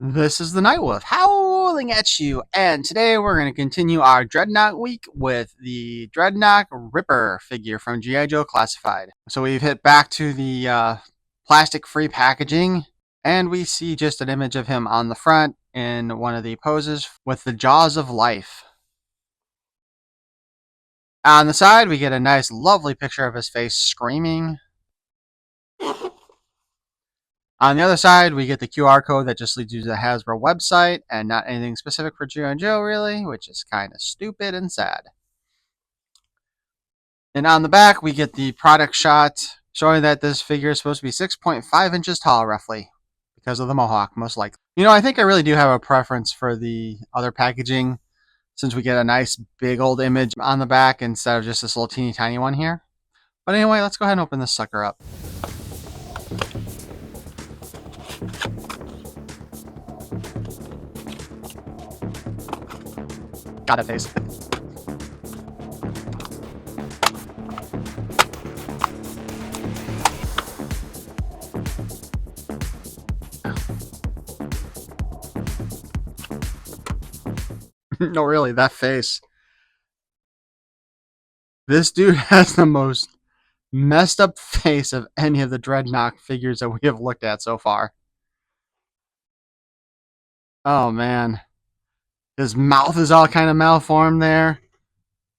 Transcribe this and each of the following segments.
This is the Nightwolf howling at you, and today we're going to continue our Dreadnok week with the Dreadnok Ripper figure from G.I. Joe Classified. So we've hit back to the plastic-free packaging, and we see just an image of him on the front in one of the poses with the jaws of life. On the side, we get a nice, lovely picture of his face screaming. On the other side, we get the QR code that just leads you to the Hasbro website and not anything specific for G.I. Joe, really, which is kind of stupid and sad. And on the back, we get the product shot showing that this figure is supposed to be 6.5 inches tall, roughly, because of the mohawk, most likely. You know, I think I really do have a preference for the other packaging since we get a nice big old image on the back instead of just this little teeny tiny one here. But anyway, let's go ahead and open this sucker up. Got it, face. No, really, that face. This dude has the most messed up face of any of the Dreadnok figures that we have looked at so far. Oh man. His mouth is all kind of malformed there.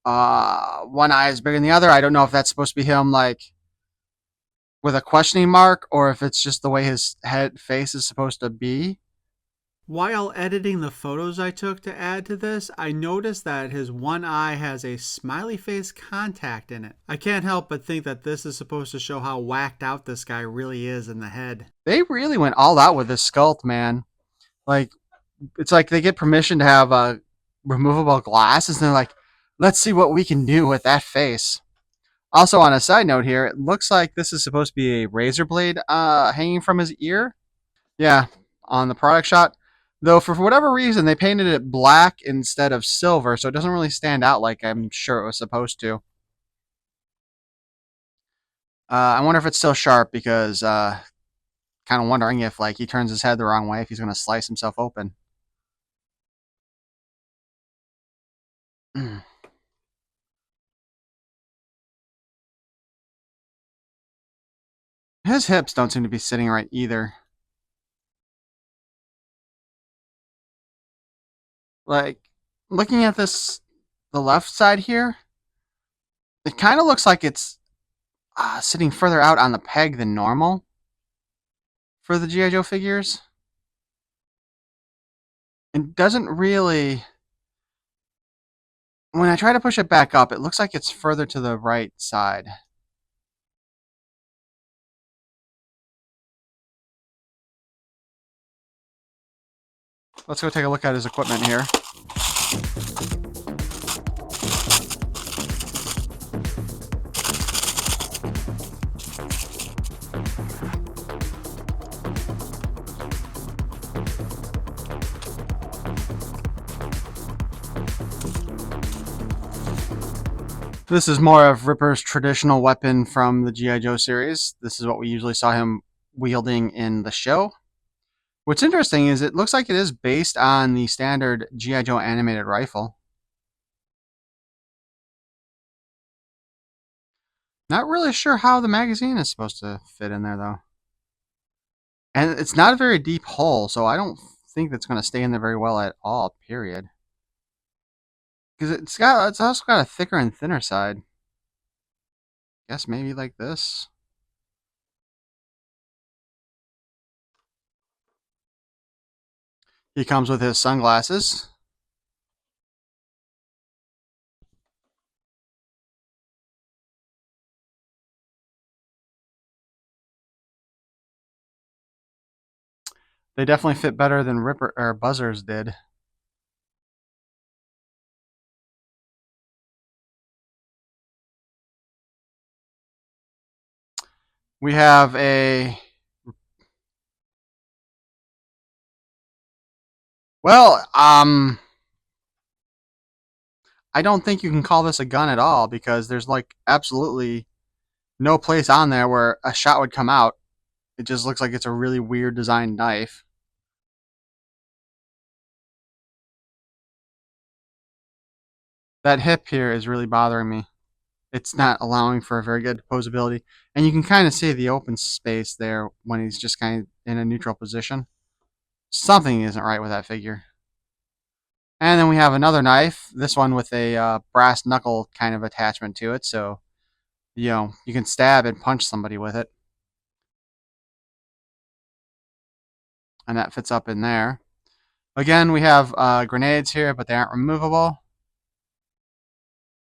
One eye is bigger than the other. I don't know if that's supposed to be him like with a questioning mark or if it's just the way his head face is supposed to be. While editing the photos I took to add to this, I noticed that his one eye has a smiley face contact in it. I can't help but think that this is supposed to show how whacked out this guy really is in the head. They really went all out with this sculpt, man. Like, it's like they get permission to have removable glasses and they're like, let's see what we can do with that face. Also, on a side note here, it looks like this is supposed to be a razor blade hanging from his ear. Yeah, on the product shot. Though, for whatever reason, they painted it black instead of silver, so it doesn't really stand out like I'm sure it was supposed to. I wonder if it's still sharp because kind of wondering if like he turns his head the wrong way, if he's going to slice himself open. His hips don't seem to be sitting right either. Like, looking at this, the left side here, it kind of looks like it's sitting further out on the peg than normal for the G.I. Joe figures. It doesn't really. When I try to push it back up, it looks like it's further to the right side. Let's go take a look at his equipment here. This is more of Ripper's traditional weapon from the G.I. Joe series. This is what we usually saw him wielding in the show. What's interesting is it looks like it is based on the standard G.I. Joe animated rifle. Not really sure how the magazine is supposed to fit in there, though. And it's not a very deep hole, so I don't think that's going to stay in there very well at all, period. Because it's also got a thicker and thinner side. Guess maybe like this. He comes with his sunglasses. They definitely fit better than Ripper or Buzzer's did. We have a well, I don't think you can call this a gun at all because there's like absolutely no place on there where a shot would come out. It just looks like it's a really weird designed knife. That hip here is really bothering me. It's not allowing for a very good posability. And you can kind of see the open space there when he's just kind of in a neutral position. Something isn't right with that figure. And then we have another knife, this one with a brass knuckle kind of attachment to it, so you can stab and punch somebody with it. And that fits up in there. Again, we have grenades here, but they aren't removable.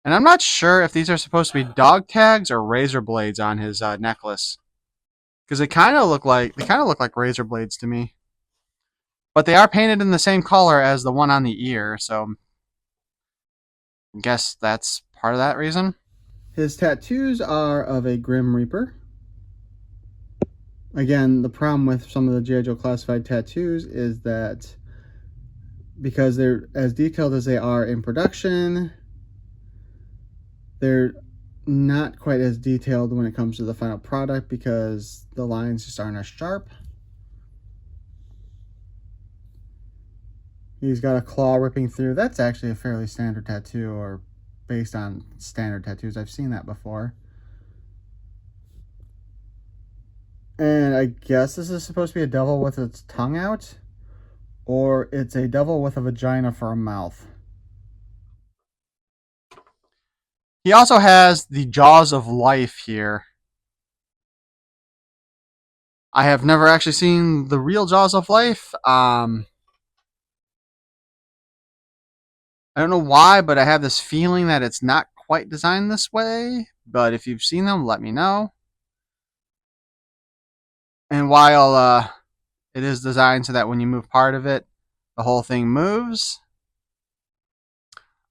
And I'm not sure if these are supposed to be dog tags or razor blades on his necklace, because they kind of look like razor blades to me. But they are painted in the same color as the one on the ear, so I guess that's part of that reason. His tattoos are of a Grim Reaper. Again, the problem with some of the G.I. Joe classified tattoos is that because they're as detailed as they are in production, they're not quite as detailed when it comes to the final product because the lines just aren't as sharp. He's got a claw ripping through. That's actually a fairly standard tattoo, or based on standard tattoos. I've seen that before. And I guess this is supposed to be a devil with its tongue out, or it's a devil with a vagina for a mouth. He also has the Jaws of Life here. I have never actually seen the real Jaws of Life. I don't know why, but I have this feeling that it's not quite designed this way. But if you've seen them, let me know. And while it is designed so that when you move part of it, the whole thing moves,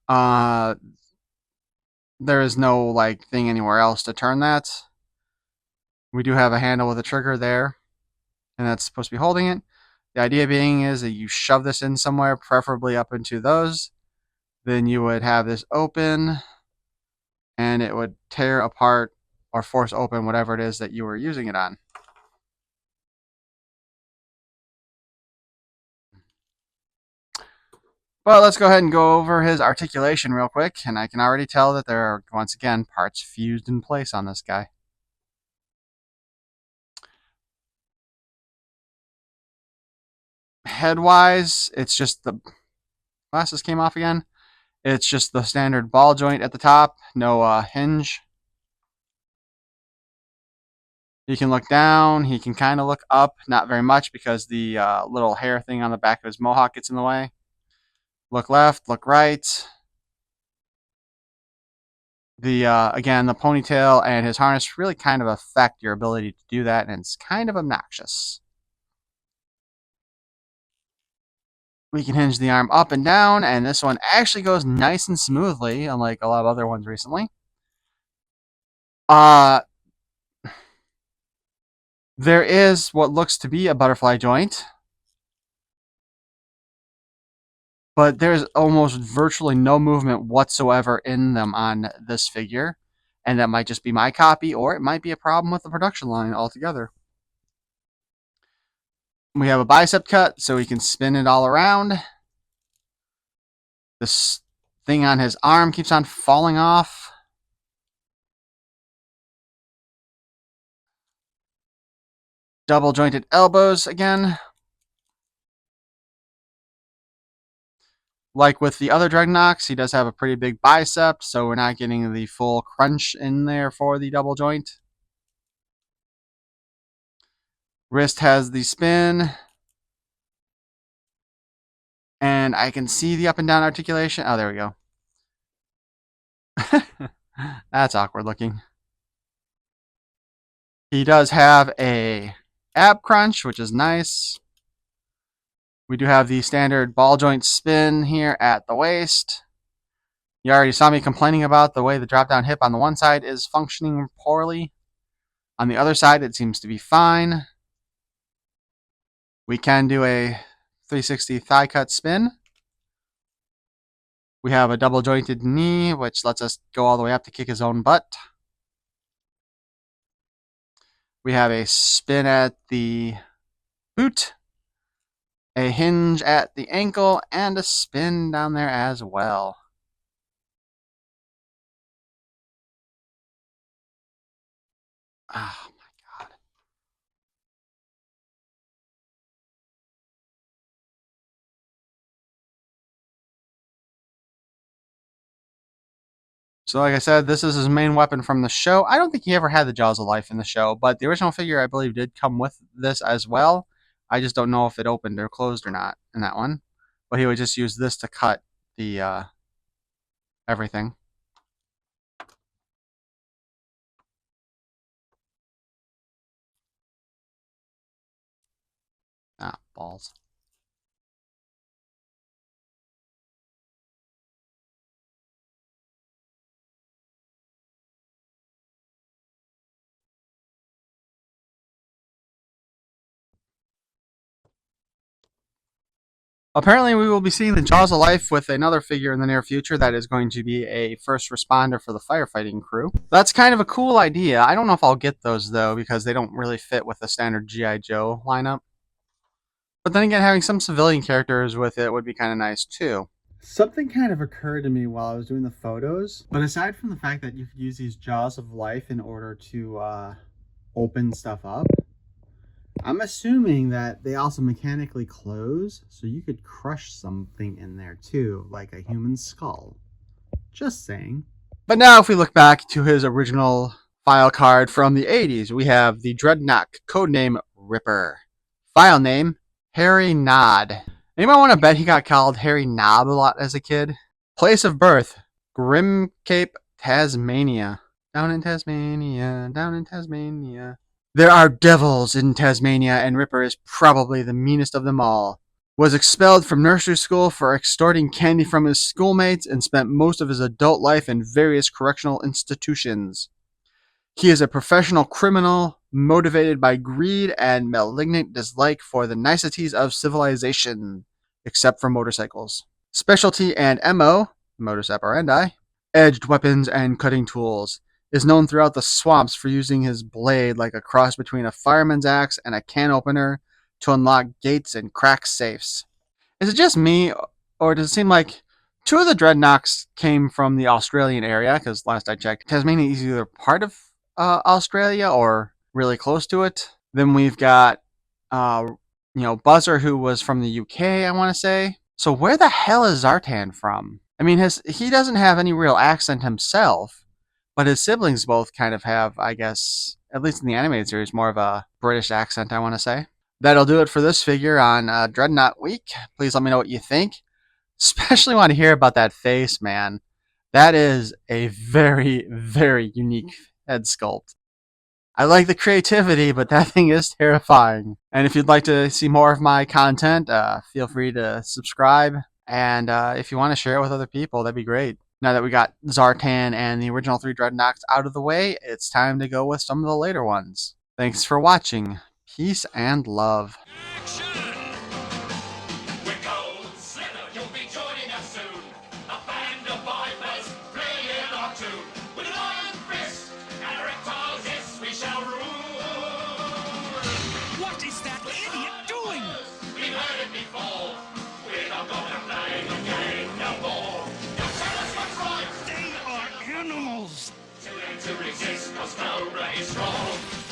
there is no like thing anywhere else to turn that. We do have a handle with a trigger there, and that's supposed to be holding it. The idea being is that you shove this in somewhere, preferably up into those. Then you would have this open, and it would tear apart or force open whatever it is that you were using it on. But let's go ahead and go over his articulation real quick, and I can already tell that there are, once again, parts fused in place on this guy. Head-wise, it's just the glasses came off again. It's just the standard ball joint at the top, no hinge. He can look down. He can kind of look up, not very much because the little hair thing on the back of his mohawk gets in the way. Look left, look right. Again, the ponytail and his harness really kind of affect your ability to do that, and it's kind of obnoxious. We can hinge the arm up and down, and this one actually goes nice and smoothly, unlike a lot of other ones recently. There is what looks to be a butterfly joint, but there's almost virtually no movement whatsoever in them on this figure, and that might just be my copy, or it might be a problem with the production line altogether. We have a bicep cut, so he can spin it all around. This thing on his arm keeps on falling off. Double jointed elbows again. Like with the other Dreadnoks, he does have a pretty big bicep, so we're not getting the full crunch in there for the double joint. Wrist has the spin. And I can see the up and down articulation. Oh, there we go. That's awkward looking. He does have a ab crunch, which is nice. We do have the standard ball joint spin here at the waist. You already saw me complaining about the way the drop down hip on the one side is functioning poorly. On the other side, it seems to be fine. We can do a 360 thigh cut spin. We have a double jointed knee, which lets us go all the way up to kick his own butt. We have a spin at the boot, a hinge at the ankle, and a spin down there as well. Oh my god. So, like I said, this is his main weapon from the show. I don't think he ever had the Jaws of Life in the show, but the original figure, I believe, did come with this as well. I just don't know if it opened or closed or not in that one. But he would just use this to cut the everything. Ah, balls. Apparently, we will be seeing the Jaws of Life with another figure in the near future that is going to be a first responder for the firefighting crew. That's kind of a cool idea. I don't know if I'll get those, though, because they don't really fit with the standard G.I. Joe lineup. But then again, having some civilian characters with it would be kind of nice, too. Something kind of occurred to me while I was doing the photos. But aside from the fact that you could use these Jaws of Life in order to open stuff up, I'm assuming that they also mechanically close, so you could crush something in there too, like a human skull. Just saying. But now, if we look back to his original file card from the 80s, we have the Dreadnok, codename Ripper. File name, Harry Nod. Anyone want to bet he got called Harry Knob a lot as a kid? Place of birth, Grim Cape, Tasmania. Down in Tasmania, down in Tasmania. There are devils in Tasmania, and Ripper is probably the meanest of them all. Was expelled from nursery school for extorting candy from his schoolmates and spent most of his adult life in various correctional institutions. He is a professional criminal motivated by greed and malignant dislike for the niceties of civilization, except for motorcycles. Specialty and MO, modus operandi, edged weapons and cutting tools. Is known throughout the swamps for using his blade like a cross between a fireman's axe and a can opener to unlock gates and crack safes. Is it just me, or does it seem like two of the Dreadnoks came from the Australian area? Because last I checked, Tasmania is either part of Australia or really close to it. Then we've got, uh, Buzzer, who was from the UK, I want to say. So where the hell is Zartan from? I mean, he doesn't have any real accent himself, but his siblings both kind of have, I guess, at least in the animated series, more of a British accent, I want to say. That'll do it for this figure on Dreadnought Week. Please let me know what you think. Especially want to hear about that face, man. That is a very, very unique head sculpt. I like the creativity, but that thing is terrifying. And if you'd like to see more of my content, feel free to subscribe. And if you want to share it with other people, that'd be great. Now that we got Zartan and the original 3 Dreadnoks out of the way, it's time to go with some of the later ones. Thanks for watching. Peace and love. Action! We're called Slither, you'll be joining us soon. A band of vipers playing our tune. With an iron fist and erectile yes, we shall rule. What is that idiot doing? We've heard it before. We're not gonna play the game no more. Now tell us what's right. They are animals. To resist, 'cause Cobra is strong.